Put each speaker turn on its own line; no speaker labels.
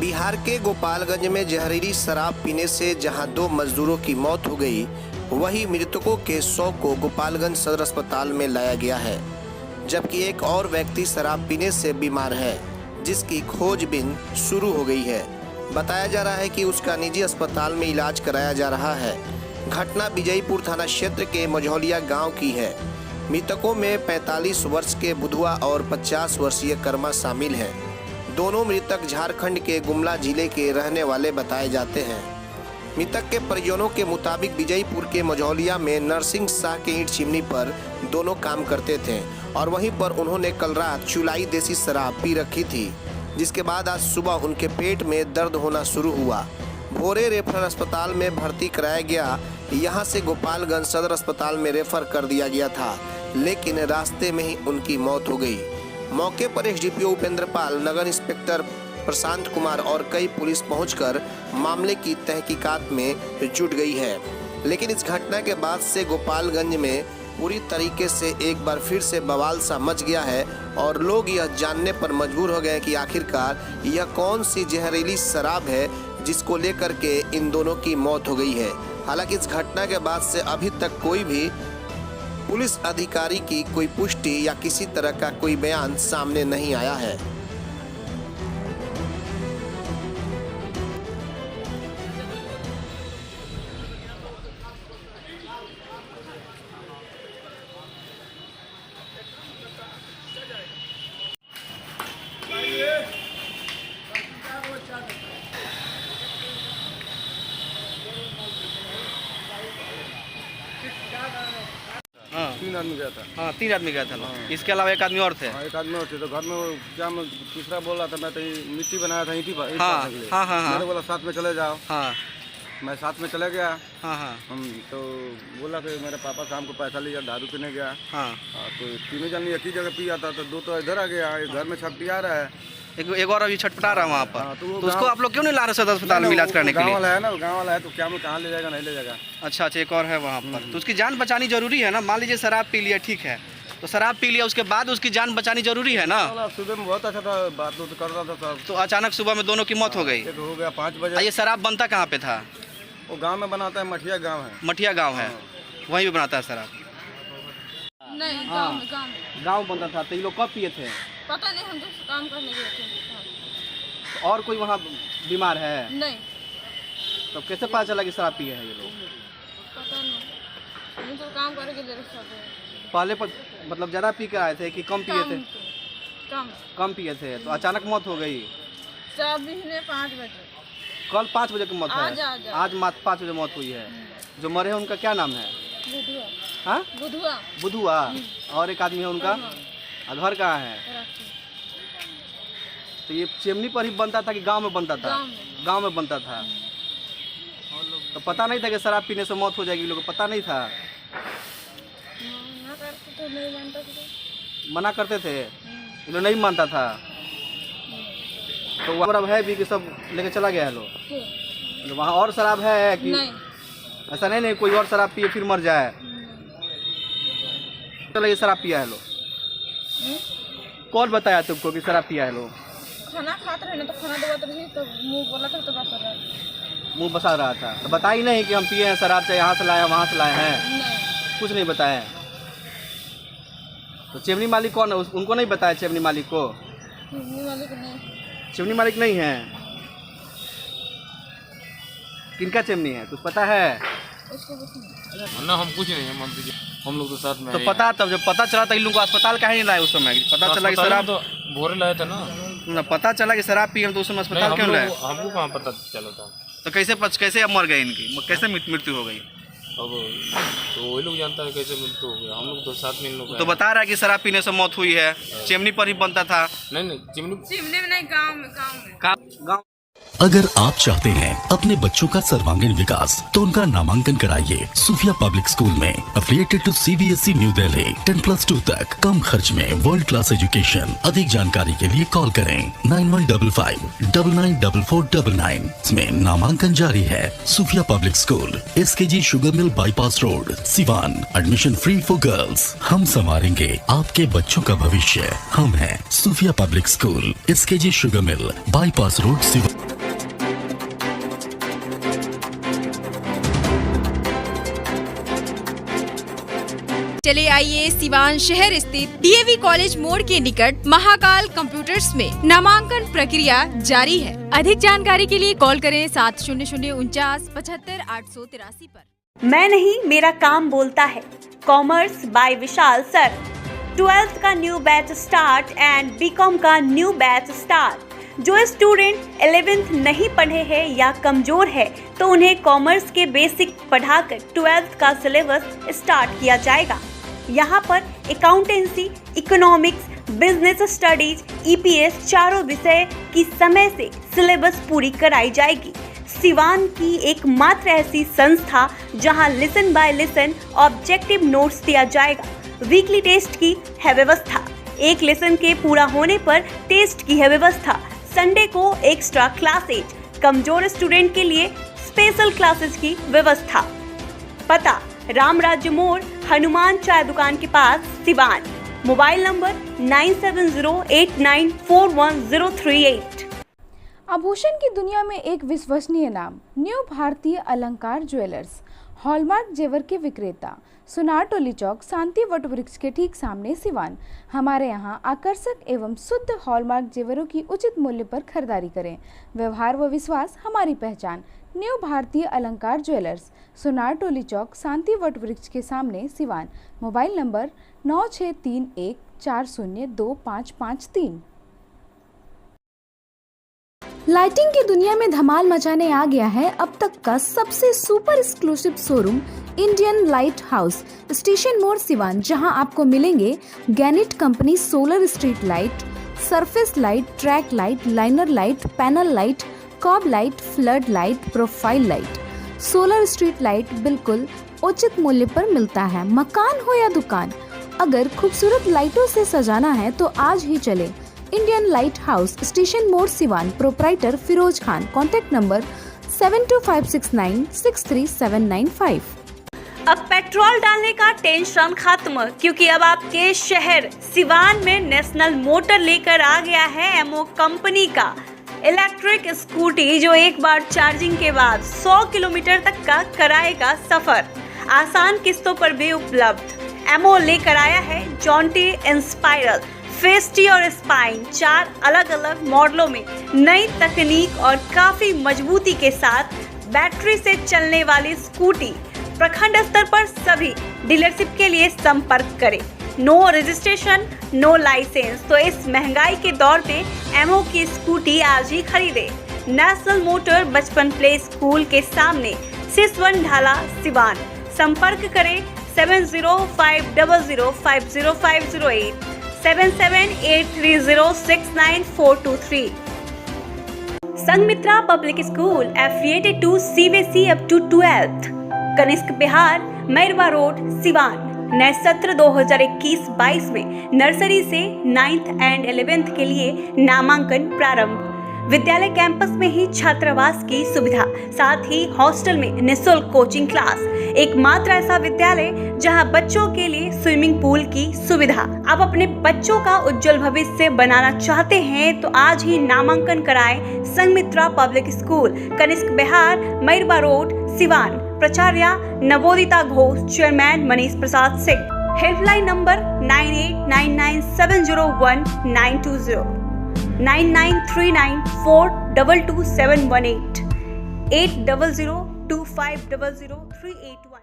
बिहार के गोपालगंज में जहरीली शराब पीने से जहां 2 मजदूरों की मौत हो गई, वहीं मृतकों के 100 को गोपालगंज सदर अस्पताल में लाया गया है, जबकि एक और व्यक्ति शराब पीने से बीमार है, जिसकी खोजबीन शुरू हो गई है। बताया जा रहा है कि उसका निजी अस्पताल में इलाज कराया जा रहा है। घटना विजयपुर थाना क्षेत्र के मझौलिया गाँव की है। मृतकों में 45 वर्ष के बुधुआ और 50 वर्षीय कर्मा शामिल हैं। दोनों मृतक झारखंड के गुमला जिले के रहने वाले बताए जाते हैं। मृतक के परिजनों के मुताबिक विजयपुर के मझौलिया में नरसिंह शाह के ईंट चिमनी पर दोनों काम करते थे और वहीं पर उन्होंने कल रात चुलाई देसी शराब पी रखी थी, जिसके बाद आज सुबह उनके पेट में दर्द होना शुरू हुआ। भोरे रेफरल अस्पताल में भर्ती कराया गया। यहां से गोपालगंज सदर अस्पताल में रेफर कर दिया गया था, लेकिन रास्ते में ही उनकी मौत हो गई। मौके पर एसडीपीओ उपेंद्र पाल, नगर इंस्पेक्टर प्रशांत कुमार और कई पुलिस पहुंचकर मामले की तहकीकात में जुट गई है। लेकिन इस घटना के बाद से गोपालगंज में पूरी तरीके से एक बार फिर से बवाल सा मच गया है और लोग यह जानने पर मजबूर हो गए कि आखिरकार यह कौन सी जहरीली शराब है जिसको लेकर के इन दोनों की मौत हो गई है। हालांकि इस घटना के बाद से अभी तक कोई भी पुलिस अधिकारी की कोई पुष्टि या किसी तरह का कोई बयान सामने नहीं आया है।
हाँ
3 आदमी गया था।
हाँ 3 आदमी गया था ना। इसके अलावा एक आदमी और थे।
हाँ, एक आदमी और थे। तो घर में वो क्या मैं तीसरा बोल रहा था, मैं तो मिट्टी बनाया था ईंटी पर।
हाँ हाँ हाँ हाँ
मैंने बोला साथ में चले जाओ।
हाँ
मैं साथ में चले गया।
हाँ हाँ
हम तो बोला कि मेरे पापा शाम को पैसा लिया, दारू पीने गया।
हाँ
तो तीनों जन एक ही जगह पिया था, तो 2 तो इधर आ गया, एक घर में छटपिया रहा है।
एक और अभी छटपटा रहा है वहाँ पर।
हाँ, तो
उसको आप लोग क्यों नहीं ला रहे सदर अस्पताल में इलाज कराने के
गाँव
लिए?
वाला है ना, गाँव वाला है, तो क्या मैं कहाँ ले जाएगा, नहीं ले जाएगा।
अच्छा, एक और है वहाँ पर, तो उसकी जान बचानी जरूरी है ना। मान लीजिए शराब पी लिया, ठीक है, तो शराब पी लिया उसके बाद उसकी जान बचानी जरूरी है ना।
सुबह में बहुत अच्छा था, बात तो कर रहा था सब।
तो अचानक सुबह में दोनों की मौत हो गई।
एक हो गया 5 बजे।
ये शराब बनता कहाँ पे था?
वो गांव में बनाता है, मठिया गांव है।
मठिया गांव है, वहीं पे बनाता है शराब।
नहीं,
गांव बनता था। तो ये लोग कब पिए थे?
पता नहीं, हम तो काम करने गए थे।
और कोई वहाँ बीमार है?
नहीं।
तो कैसे पता चला कि शराब पिए हैं ये लोग?
पता नहीं, हम तो काम करके ले रहे थे।
पहले मतलब ज़्यादा पी कर आए थे कि कम पिए थे? कम पिए थे, तो अचानक मौत हो गई।
सब 5 बजे।
कल 5 बजे की मौत है। आज 5 बजे मौत हुई है। जो मरे हैं उनका क्या नाम है?
बुधुआ।
हाँ, बुधुआ। और एक आदमी है उनका, घर कहाँ है? तो ये चिमनी पर ही बनता था कि गांव में बनता था? गांव में बनता था। तो पता नहीं था कि शराब पीने से मौत हो जाएगी, लोगों को पता नहीं था? मना करते थे, ये लोग नहीं मानता था। तो वहाँ है भी कि सब लेके चला गया है लोग। वहाँ और शराब है कि
नहीं?
ऐसा नहीं कोई और शराब पिए फिर मर जाए। चलो, ये शराब पिया है लोग। कौन बताया तुमको कि शराब पिया है लोग?
खाना खाते रहे ना, तो खाना दबा रही, तो मुंह बोला था, तो बात कर रहा था।
मुँह बसा रहा था, तो बता ही नहीं कि हम पिए हैं शराब, चाहे यहाँ से लाए वहाँ से लाए हैं।
नहीं।
कुछ नहीं बताया। तो चिमनी मालिक कौन है? उनको नहीं बताया चिमनी मालिक को? चिमनी मालिक नहीं है। किनका चिमनी है कुछ पता है?
ना, हम कुछ नहीं है, हम लोग तो साथ में।
तो पता, तब जब पता चला था इन लोगों को अस्पताल काहे नहीं लाए उस समय? पता चला कि शराब,
तो भोरे लाए थे ना।
पता चला कि शराब पिए, तो उस समय अस्पताल क्यों लाए?
हमको कहाँ पता चला था?
तो कैसे अब मर गए इनकी? कैसे मृत्यु हो गई?
अब तो वही लोग जानता है कैसे मृत्यु हो गया। हम लोग तो साथ में इन लोग।
तो बता रहा है कि शराब पीने से मौत हुई है, चिमनी पर ही बनता था।
नहीं,
चिमनी में नहीं, गाँव।
अगर आप चाहते हैं अपने बच्चों का सर्वांगीण विकास, तो उनका नामांकन कराइए सूफिया पब्लिक स्कूल में, affiliated to CBSE new Delhi. 10+2 तक कम खर्च में वर्ल्ड क्लास एजुकेशन। अधिक जानकारी के लिए कॉल करें 9155 994499। इसमें नामांकन जारी है। Sufiya public school, SKG sugar mill bypass road, Siwan. Admission free for girls. हम संवारेंगे आपके बच्चों का भविष्य। हम हैं Sufiya public school, SKG sugar mill bypass road, Siwan.
चले आइए सिवान शहर स्थित डीएवी कॉलेज मोड़ के निकट महाकाल कंप्यूटर्स में नामांकन प्रक्रिया जारी है। अधिक जानकारी के लिए कॉल करें 700949 पर।
मैं नहीं, मेरा काम बोलता है। Commerce by Vishal sir. 12th का new batch start and BCom का न्यू बैच स्टार्ट। जो स्टूडेंट 11th नहीं पढ़े हैं या कमजोर है तो उन्हें कॉमर्स के बेसिक पढ़ाकर 12th का सिलेबस स्टार्ट किया जाएगा। यहाँ पर accountancy, economics, business studies, EPS चारों विषय की समय से सिलेबस पूरी कराई जाएगी। सिवान की एकमात्र ऐसी संस्था जहां listen by listen objective notes दिया जाएगा। वीकली टेस्ट की है व्यवस्था। एक लेसन के पूरा होने पर टेस्ट की है व्यवस्था। संडे को एक्स्ट्रा क्लासेज, कमजोर स्टूडेंट के लिए स्पेशल क्लासेस की व्यवस्था। पता राम राज्य मोड़, हनुमान चाय दुकान के पास, सिवान। Mobile number 9708941038।
आभूषण की दुनिया में एक विश्वसनीय नाम, न्यू भारतीय अलंकार ज्वेलर्स, हॉलमार्क जेवर के विक्रेता, सुनार टोली चौक, शांति वट वृक्ष के ठीक सामने, सिवान। हमारे यहाँ आकर्षक एवं शुद्ध हॉलमार्क जेवरों की उचित मूल्य पर खरीदारी करें। व्यवहार व विश्वास हमारी पहचान। न्यू भारतीय अलंकार ज्वेलर्स, सुनार टोली चौक, शांति वट वृक्ष के सामने, सिवान। Mobile number 9631402553। लाइटिंग की दुनिया में धमाल मचाने आ गया है अब तक का सबसे super exclusive showroom Indian light house, station मोड़, सिवान, जहां आपको मिलेंगे Gannet company solar street light, surface light, track light, liner light, panel light, cob light, flood light, profile light. Solar street light बिल्कुल उचित मूल्य पर मिलता है। मकान हो या दुकान, अगर खूबसूरत लाइटों से सजाना है तो आज ही चले इंडियन लाइट हाउस, स्टेशन मोड़, Siwan. Proprietor Firoz Khan. Contact number 7256963795।
अब पेट्रोल डालने का टेंशन खत्म, क्योंकि अब आपके शहर सिवान में नेशनल मोटर लेकर आ गया है एमओ कंपनी का इलेक्ट्रिक स्कूटी, जो एक बार चार्जिंग के बाद 100 किलोमीटर तक का कराएगा सफर। आसान किस्तों पर भी उपलब्ध। एमओ लेकर आया है जॉन्टी इंस्पायरल, फेस्टी और स्पाइन, 4 अलग अलग मॉडलों में नई तकनीक और काफी मजबूती के साथ बैटरी से चलने वाली स्कूटी। प्रखंड स्तर पर सभी डीलरशिप के लिए संपर्क करें। No registration, no licence. तो इस महंगाई के दौर पे एमओ की स्कूटी आज ही खरीदे। National motor Bachpan play school के सामने, सिसवन ढाला, सिवान। संपर्क करें 7050050508 7783069423। Sanghamitra public school affiliated to CBSE up to 12th, Kanishk Bihar, Mairwa road, Siwan. नए सत्र 2021-22 में नर्सरी से 9th एंड 11th के लिए नामांकन प्रारंभ। विद्यालय कैंपस में ही छात्रावास की सुविधा, साथ ही हॉस्टल में निःशुल्क कोचिंग क्लास। एकमात्र ऐसा विद्यालय जहां बच्चों के लिए स्विमिंग पूल की सुविधा। आप अपने बच्चों का उज्जवल भविष्य बनाना चाहते हैं तो आज ही नामांकन कराएं Sanghmitra public school, Kanishk Bihar, Mairwa road, Siwan. प्राचार्य Navodita Ghosh, chairman Manish Prasad Singh. Helpline number 9899701920, 9939422718, 8002500381।